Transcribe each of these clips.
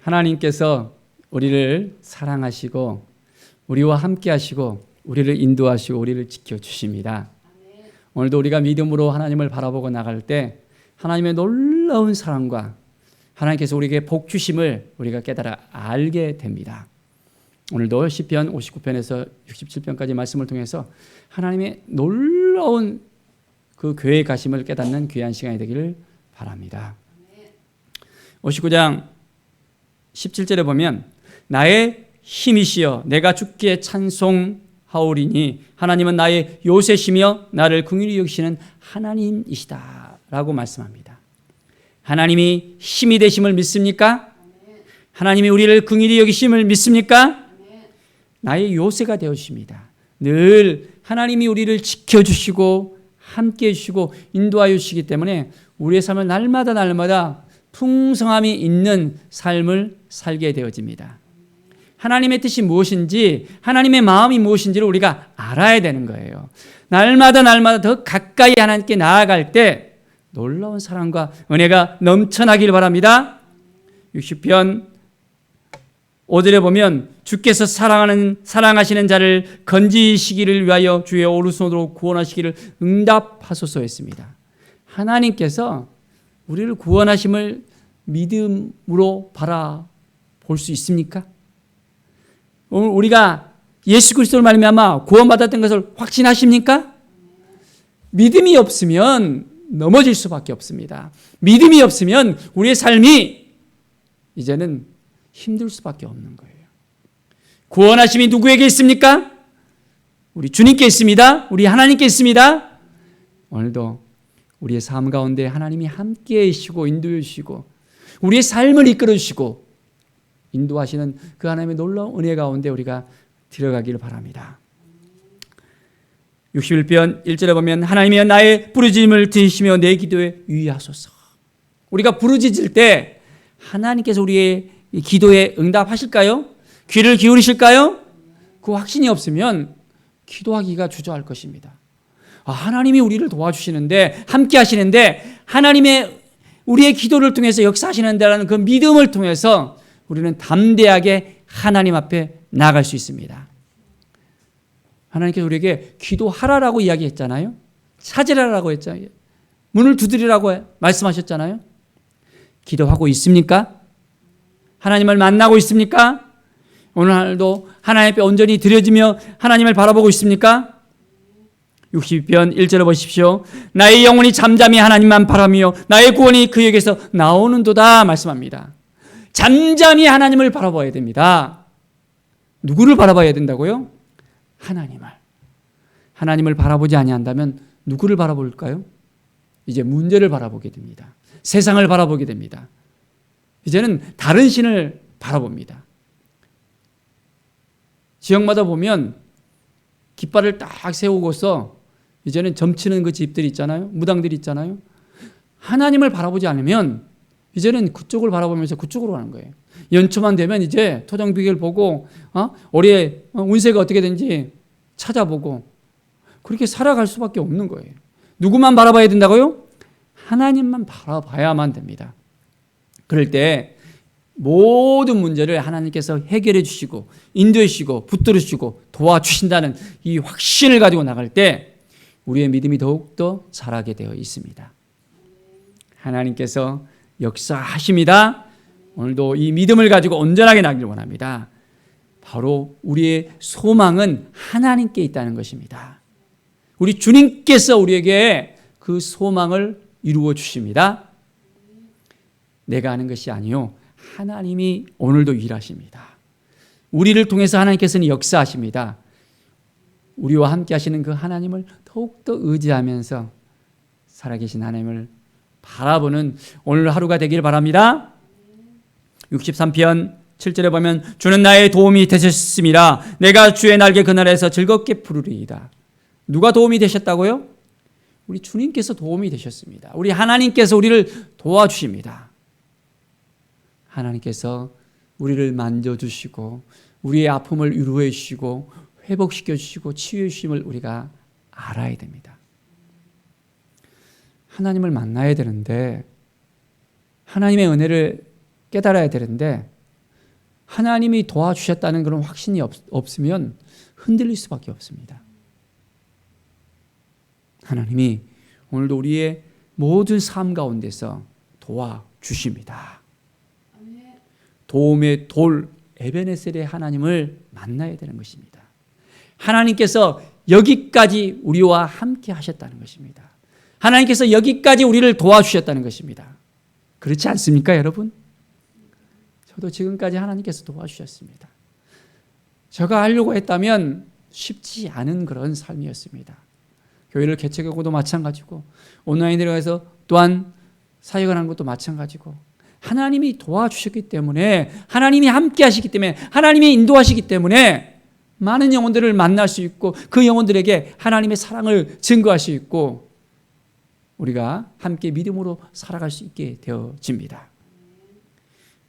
하나님께서 우리를 사랑하시고 우리와 함께 하시고 우리를 인도하시고 우리를 지켜주십니다. 오늘도 우리가 믿음으로 하나님을 바라보고 나갈 때 하나님의 놀라운 사랑과 하나님께서 우리에게 복 주심을 우리가 깨달아 알게 됩니다. 오늘도 시편 59편에서 67편까지 말씀을 통해서 하나님의 놀라운 그 교회에 가심을 깨닫는 귀한 시간이 되기를 바랍니다. 59장 17절에 보면 나의 힘이시여 내가 주께 찬송하오리니 하나님은 나의 요새시며 나를 긍휼히 여기시는 하나님이시다 라고 말씀합니다. 하나님이 힘이 되심을 믿습니까? 하나님이 우리를 긍휼히 여기심을 믿습니까? 나의 요새가 되어주십니다. 늘 하나님이 우리를 지켜주시고 함께해 주시고 인도하여 주시기 때문에 우리의 삶을 날마다 풍성함이 있는 삶을 살게 되어집니다. 하나님의 뜻이 무엇인지 하나님의 마음이 무엇인지를 우리가 알아야 되는 거예요. 날마다 더 가까이 하나님께 나아갈 때 놀라운 사랑과 은혜가 넘쳐나길 바랍니다. 60편 5절에 보면 주께서 사랑하시는 자를 건지시기를 위하여 주의 오른손으로 구원하시기를 응답하소서 했습니다. 하나님께서 우리를 구원하심을 믿음으로 바라볼 수 있습니까? 오늘 우리가 예수 그리스도를 말미암아 구원받았던 것을 확신하십니까? 믿음이 없으면 넘어질 수밖에 없습니다. 믿음이 없으면 우리의 삶이 이제는 힘들 수밖에 없는 거예요. 구원하심이 누구에게 있습니까? 우리 주님께 있습니다. 우리 하나님께 있습니다. 오늘도 우리의 삶 가운데 하나님이 함께해 주시고 인도해 주시고 우리의 삶을 이끌어 주시고 인도하시는 그 하나님의 놀라운 은혜 가운데 우리가 들어가기를 바랍니다. 61편 1절에 보면 하나님이여 나의 부르짖음을 들으시며 내 기도에 유의하소서. 우리가 부르짖을 때 하나님께서 우리의 기도에 응답하실까요? 귀를 기울이실까요? 그 확신이 없으면 기도하기가 주저할 것입니다. 하나님이 우리를 도와주시는데 함께 하시는데 하나님의 우리의 기도를 통해서 역사하시는다라는 그 믿음을 통해서 우리는 담대하게 하나님 앞에 나아갈 수 있습니다. 하나님께서 우리에게 기도하라라고 이야기했잖아요. 찾으라라고 했잖아요. 문을 두드리라고 말씀하셨잖아요. 기도하고 있습니까? 하나님을 만나고 있습니까? 오늘도 하나님 앞에 온전히 드려지며 하나님을 바라보고 있습니까? 62편 1절을 보십시오. 나의 영혼이 잠잠히 하나님만 바라며 나의 구원이 그에게서 나오는도다 말씀합니다. 잠잠히 하나님을 바라봐야 됩니다. 누구를 바라봐야 된다고요? 하나님을 바라보지 아니한다면 누구를 바라볼까요? 이제 문제를 바라보게 됩니다. 세상을 바라보게 됩니다. 이제는 다른 신을 바라봅니다. 지역마다 보면 깃발을 딱 세우고서 이제는 점치는 그 집들이 있잖아요. 무당들이 있잖아요. 하나님을 바라보지 않으면 이제는 그쪽을 바라보면서 그쪽으로 가는 거예요. 연초만 되면 이제 토정비결 보고 올해 운세가 어떻게 되는지 찾아보고 그렇게 살아갈 수밖에 없는 거예요. 누구만 바라봐야 된다고요? 하나님만 바라봐야만 됩니다. 그럴 때 모든 문제를 하나님께서 해결해 주시고 인도해 주시고 붙들어 주시고 도와주신다는 이 확신을 가지고 나갈 때 우리의 믿음이 더욱더 자라게 되어 있습니다. 하나님께서 역사하십니다. 오늘도 이 믿음을 가지고 온전하게 나기를 원합니다. 바로 우리의 소망은 하나님께 있다는 것입니다. 우리 주님께서 우리에게 그 소망을 이루어 주십니다. 내가 하는 것이 아니요 하나님이 오늘도 일하십니다. 우리를 통해서 하나님께서는 역사하십니다. 우리와 함께 하시는 그 하나님을 더욱더 의지하면서 살아계신 하나님을 바라보는 오늘 하루가 되길 바랍니다. 63편 7절에 보면 주는 나의 도움이 되셨습니다. 내가 주의 날개 그날에서 즐겁게 부르리이다. 누가 도움이 되셨다고요? 우리 주님께서 도움이 되셨습니다. 우리 하나님께서 우리를 도와주십니다. 하나님께서 우리를 만져주시고 우리의 아픔을 위로해 주시고 회복시켜 주시고 치유해 주심을 우리가 알아야 됩니다. 하나님을 만나야 되는데 하나님의 은혜를 깨달아야 되는데 하나님이 도와주셨다는 그런 확신이 없으면 흔들릴 수밖에 없습니다. 하나님이 오늘도 우리의 모든 삶 가운데서 도와주십니다. 도움의 돌 에베네셀의 하나님을 만나야 되는 것입니다. 하나님께서 여기까지 우리와 함께 하셨다는 것입니다. 하나님께서 여기까지 우리를 도와주셨다는 것입니다. 그렇지 않습니까, 여러분? 저도 지금까지 하나님께서 도와주셨습니다. 제가 하려고 했다면 쉽지 않은 그런 삶이었습니다. 교회를 개척하고도 마찬가지고 온라인에 들어가서 또한 사역을 하는 것도 마찬가지고 하나님이 도와주셨기 때문에, 하나님이 함께 하시기 때문에, 하나님이 인도하시기 때문에 많은 영혼들을 만날 수 있고 그 영혼들에게 하나님의 사랑을 증거할 수 있고 우리가 함께 믿음으로 살아갈 수 있게 되어집니다.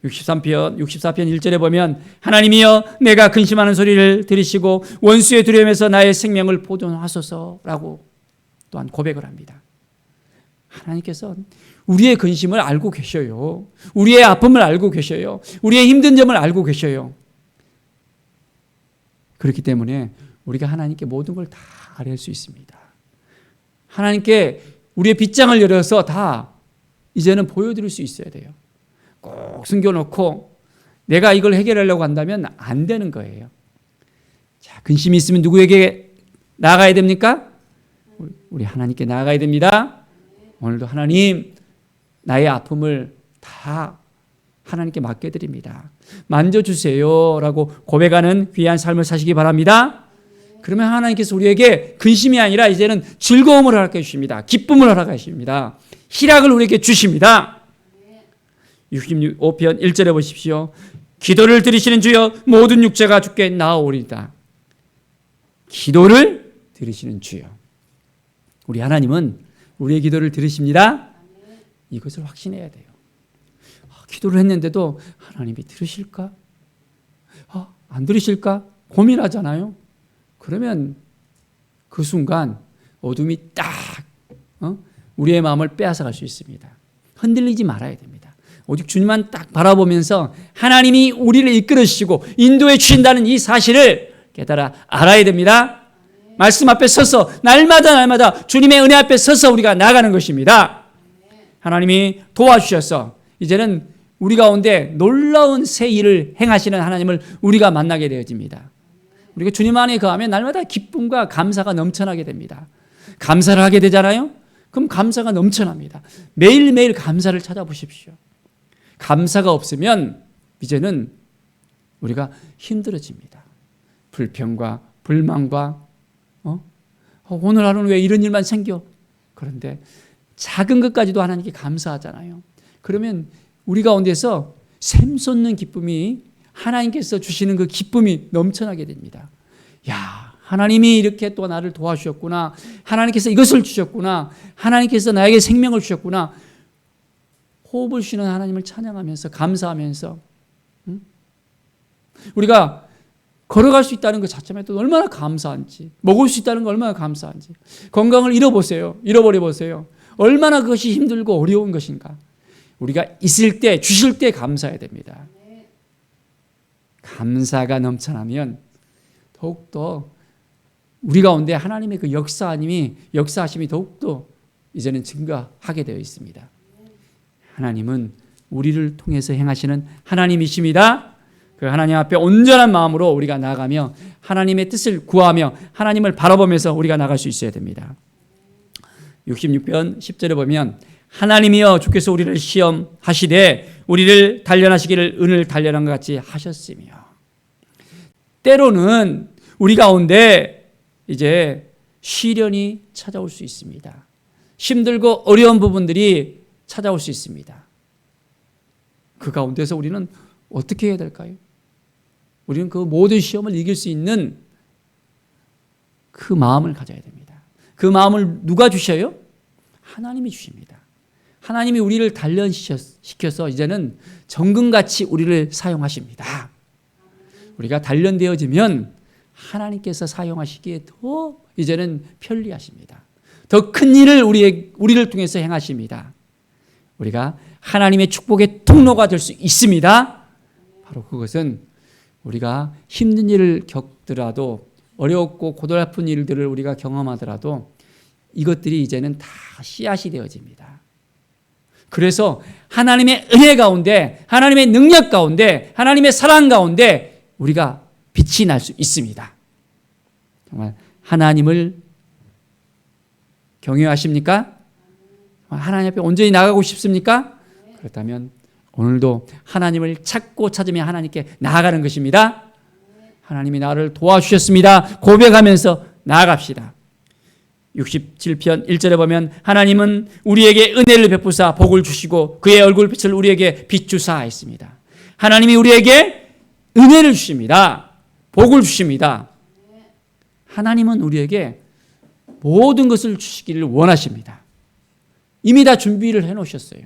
64편 1절에 보면 하나님이여 내가 근심하는 소리를 들으시고 원수의 두려움에서 나의 생명을 보존하소서라고 또한 고백을 합니다. 하나님께서 우리의 근심을 알고 계셔요. 우리의 아픔을 알고 계셔요. 우리의 힘든 점을 알고 계셔요. 그렇기 때문에 우리가 하나님께 모든 걸 다 아뢰을 수 있습니다. 하나님께 우리의 빗장을 열어서 다 이제는 보여드릴 수 있어야 돼요. 꼭 숨겨놓고 내가 이걸 해결하려고 한다면 안 되는 거예요. 자, 근심이 있으면 누구에게 나아가야 됩니까? 우리 하나님께 나아가야 됩니다. 오늘도 하나님 나의 아픔을 다 하나님께 맡겨드립니다. 만져주세요 라고 고백하는 귀한 삶을 사시기 바랍니다. 그러면 하나님께서 우리에게 근심이 아니라 이제는 즐거움을 허락해 주십니다. 기쁨을 허락해 주십니다. 희락을 우리에게 주십니다. 65편 1절에 보십시오. 기도를 들으시는 주여 모든 육체가 주께 나아오리이다. 기도를 들으시는 주여. 우리 하나님은 우리의 기도를 들으십니다. 이것을 확신해야 돼요. 기도를 했는데도 하나님이 들으실까? 안 들으실까? 고민하잖아요. 그러면 그 순간 어둠이 딱 우리의 마음을 빼앗아갈 수 있습니다. 흔들리지 말아야 됩니다. 오직 주님만 딱 바라보면서 하나님이 우리를 이끌으시고 인도해 주신다는 이 사실을 깨달아 알아야 됩니다. 말씀 앞에 서서 날마다 주님의 은혜 앞에 서서 우리가 나가는 것입니다. 하나님이 도와주셔서 이제는 우리 가운데 놀라운 새 일을 행하시는 하나님을 우리가 만나게 되어집니다. 우리가 주님 안에 거하면 날마다 기쁨과 감사가 넘쳐나게 됩니다. 감사를 하게 되잖아요. 그럼 감사가 넘쳐납니다. 매일매일 감사를 찾아보십시오. 감사가 없으면 이제는 우리가 힘들어집니다. 불평과 불만과 오늘 하루는 왜 이런 일만 생겨? 그런데 작은 것까지도 하나님께 감사하잖아요. 그러면 우리 가운데서 샘솟는 기쁨이 하나님께서 주시는 그 기쁨이 넘쳐나게 됩니다. 야, 하나님이 이렇게 또 나를 도와주셨구나. 하나님께서 이것을 주셨구나. 하나님께서 나에게 생명을 주셨구나. 호흡을 쉬는 하나님을 찬양하면서 감사하면서 우리가 걸어갈 수 있다는 것 자체만 또 얼마나 감사한지, 먹을 수 있다는 거 얼마나 감사한지, 건강을 잃어버려 보세요. 얼마나 그것이 힘들고 어려운 것인가. 우리가 있을 때, 주실 때 감사해야 됩니다. 감사가 넘쳐나면 더욱더 우리 가운데 하나님의 그 역사하심이 더욱더 이제는 증가하게 되어 있습니다. 하나님은 우리를 통해서 행하시는 하나님이십니다. 그 하나님 앞에 온전한 마음으로 우리가 나아가며 하나님의 뜻을 구하며 하나님을 바라보면서 우리가 나갈 수 있어야 됩니다. 66편 10절에 보면 하나님이여 주께서 우리를 시험하시되 우리를 단련하시기를 은을 단련한 것 같이 하셨으며. 때로는 우리 가운데 이제 시련이 찾아올 수 있습니다. 힘들고 어려운 부분들이 찾아올 수 있습니다. 그 가운데서 우리는 어떻게 해야 될까요? 우리는 그 모든 시험을 이길 수 있는 그 마음을 가져야 됩니다. 그 마음을 누가 주셔요? 하나님이 주십니다. 하나님이 우리를 단련시켜서 이제는 정금같이 우리를 사용하십니다. 우리가 단련되어지면 하나님께서 사용하시기에 더 이제는 편리하십니다. 더 큰 일을 우리를 통해서 행하십니다. 우리가 하나님의 축복의 통로가 될 수 있습니다. 바로 그것은 우리가 힘든 일을 겪더라도 어렵고 고달픈 일들을 우리가 경험하더라도 이것들이 이제는 다 씨앗이 되어집니다. 그래서 하나님의 은혜 가운데, 하나님의 능력 가운데, 하나님의 사랑 가운데 우리가 빛이 날 수 있습니다. 정말 하나님을 경외하십니까? 하나님 앞에 온전히 나가고 싶습니까? 그렇다면 오늘도 하나님을 찾고 찾으며 하나님께 나아가는 것입니다. 하나님이 나를 도와주셨습니다. 고백하면서 나아갑시다. 67편 1절에 보면 하나님은 우리에게 은혜를 베푸사 복을 주시고 그의 얼굴빛을 우리에게 비추사 했습니다. 하나님이 우리에게 은혜를 주십니다. 복을 주십니다. 하나님은 우리에게 모든 것을 주시기를 원하십니다. 이미 다 준비를 해놓으셨어요.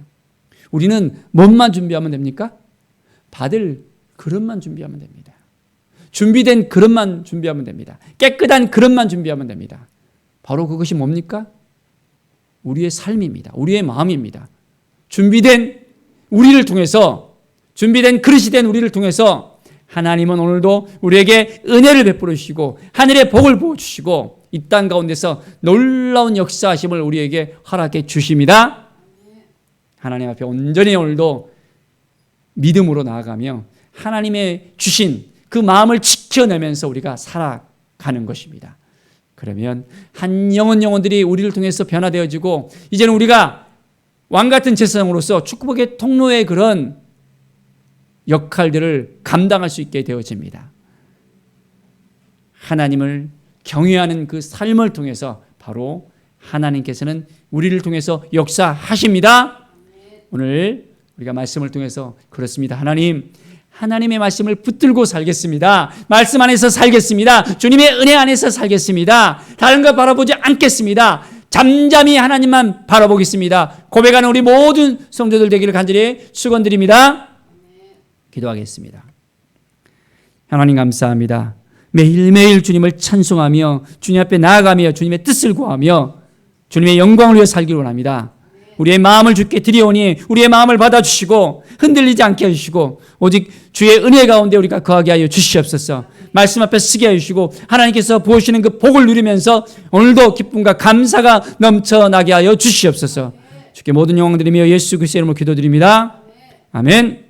우리는 뭔만 준비하면 됩니까? 받을 그릇만 준비하면 됩니다. 준비된 그릇만 준비하면 됩니다. 깨끗한 그릇만 준비하면 됩니다. 바로 그것이 뭡니까? 우리의 삶입니다. 우리의 마음입니다. 준비된 우리를 통해서, 준비된 그릇이 된 우리를 통해서 하나님은 오늘도 우리에게 은혜를 베풀어 주시고 하늘의 복을 부어주시고 이 땅 가운데서 놀라운 역사하심을 우리에게 허락해 주십니다. 하나님 앞에 온전히 오늘도 믿음으로 나아가며 하나님의 주신 그 마음을 지켜내면서 우리가 살아가는 것입니다. 그러면 한 영혼들이 우리를 통해서 변화되어지고 이제는 우리가 왕같은 제사장으로서 축복의 통로의 그런 역할들을 감당할 수 있게 되어집니다. 하나님을 경외하는 그 삶을 통해서 바로 하나님께서는 우리를 통해서 역사하십니다. 오늘 우리가 말씀을 통해서 그렇습니다. 하나님의 말씀을 붙들고 살겠습니다. 말씀 안에서 살겠습니다. 주님의 은혜 안에서 살겠습니다. 다른 것 바라보지 않겠습니다. 잠잠히 하나님만 바라보겠습니다. 고백하는 우리 모든 성도들 되기를 간절히 축원드립니다. 기도하겠습니다. 하나님 감사합니다. 매일매일 주님을 찬송하며 주님 앞에 나아가며 주님의 뜻을 구하며 주님의 영광을 위해 살기를 원합니다. 우리의 마음을 주께 드리오니 우리의 마음을 받아주시고 흔들리지 않게 해주시고 오직 주의 은혜 가운데 우리가 거하게 하여 주시옵소서. 말씀 앞에 서게 해주시고 하나님께서 부으시는 그 복을 누리면서 오늘도 기쁨과 감사가 넘쳐나게 하여 주시옵소서. 주께 모든 영광 드리며 예수 그리스도의 이름으로 기도드립니다. 아멘.